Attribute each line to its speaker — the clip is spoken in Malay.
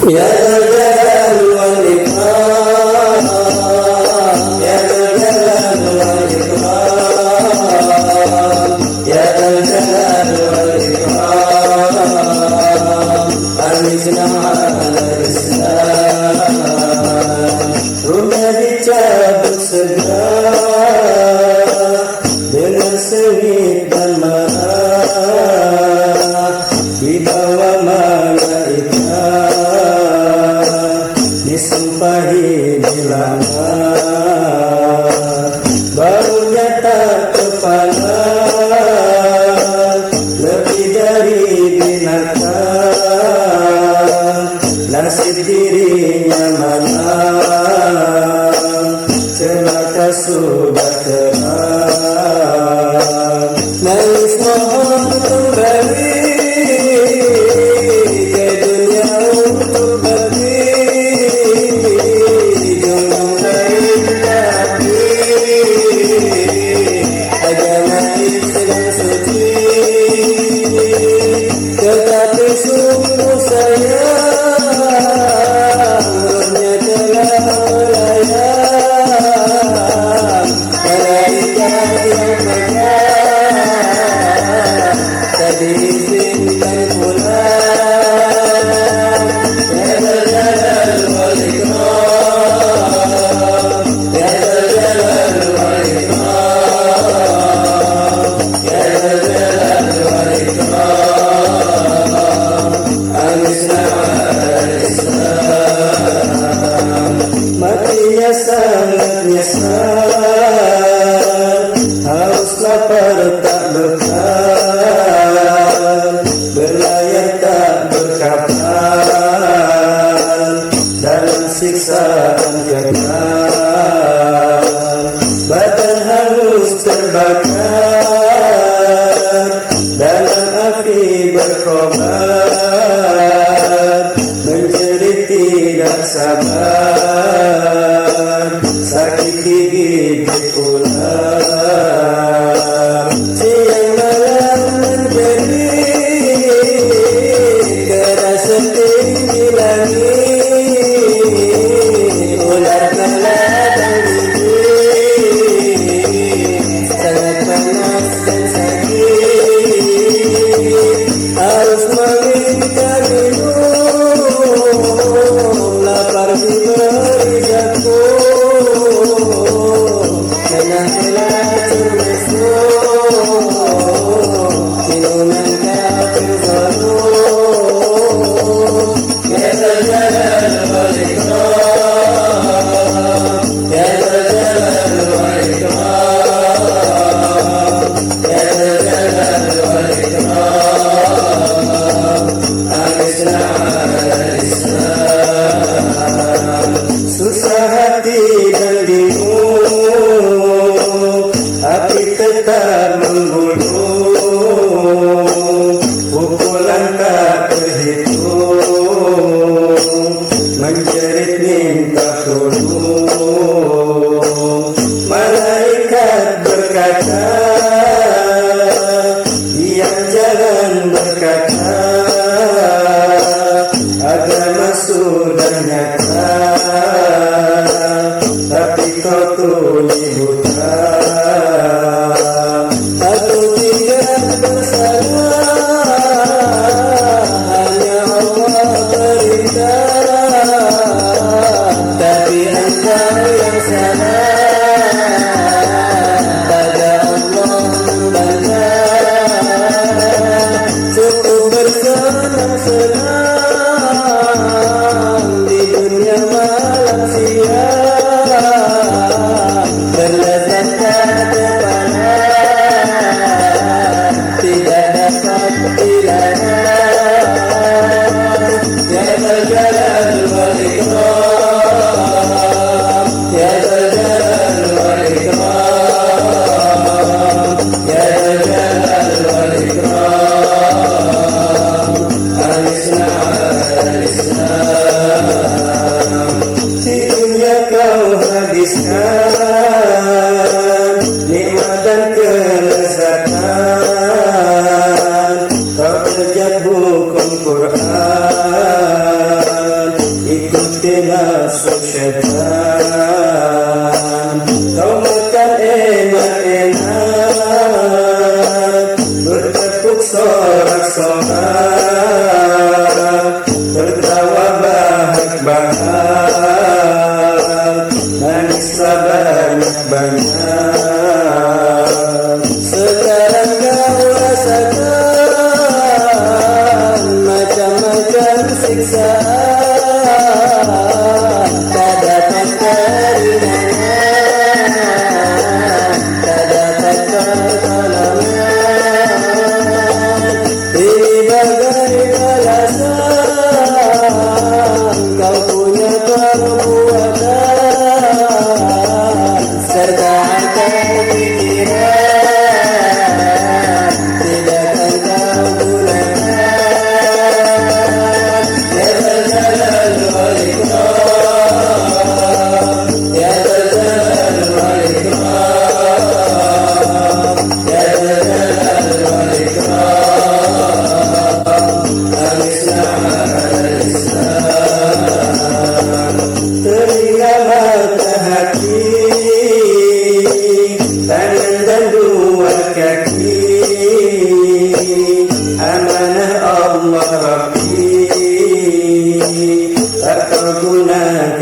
Speaker 1: Ya Jalal wal Ikram, Ya Jalal wal Ikram, Ya Jalal wal Ikram, Al-Islam al-Islam, rumah dicabut segera dengan sengit dan marah, dibawa malaikat, disumpahi dilanggar, barunya tak kepala, lebih dari binatang, nasib dirinya malang, celaka sudah terang. Nangis mohon kembali ke dunia untuk berhenti, junjung baik tapi agama Islam suci, tetapi sungguh sayang rohnya telah melayang, malaikat yang pegang tadi izinkan pulang. Ya Jalal wal Ikram, Ya Jalal wal Ikram, Ya Jalal wal Ikram, Al-Islam al-Islam. Matinya sangat nyesal, haus lapar tak bekal, berlayar tak berkapal, dalam siksaan kekal, badan harus terbakar, dalam api berkobar, menjerit tidak sabar, sakit gigi ular, siang malam menjerit, keras setinggi langit, ular teladang gigi, sangat panas dan sakit, harus meminta minum, lapar diberi jagung, menang-menang termesum, minuman kafir zalim. Ya Jalal wal Ikram, Ya Jalal wal Ikram, Ya Jalal wal Ikram, Al-Islam al-Islam. Susah hati dan bingung, api tetap menggulung, pukulan tak terhitung, menjerit minta tolong. Malaikat berkata, diam jangan berkata, agama sudah nyata, tapi kau tuli buta. Aku tidak bersalah, hanya Allah perintah, tapi engkau yang salah, pada Allah membantah. Cukup bersenang-senang di dunia malam siang, berlezat tak kepala, tidak dapat dilarang. Ya Jalal wal Ikram, Ya Jalal wal Ikram, Ya Jalal wal Ikram, Al-Islam al-Islam. Di dunia kau habiskan nikmat dan kelezatan, kau terjat hukum Quran, masuk syaitan. Kau makan enak-enak, bertepuk sorak-sorak, tertawa bahak-bahak, nangislah banyak-banyak. Sekarang kau rasakan macam-macam siksaan, tak dapat keringanan, tak dapat pertolongan. Ini bagai balasan kau punya perbuatan serta akal pikiran, tidak akan kau gunakan. Ya Dzal wal Ikram, ya Dzal wal Ikram, ya Dzal wal Ikram. Al-Islam, Al-Islam. Telinga, mata, hati, tangan dan dua kaki, amanah Allah Rabbi, tak kau gunakan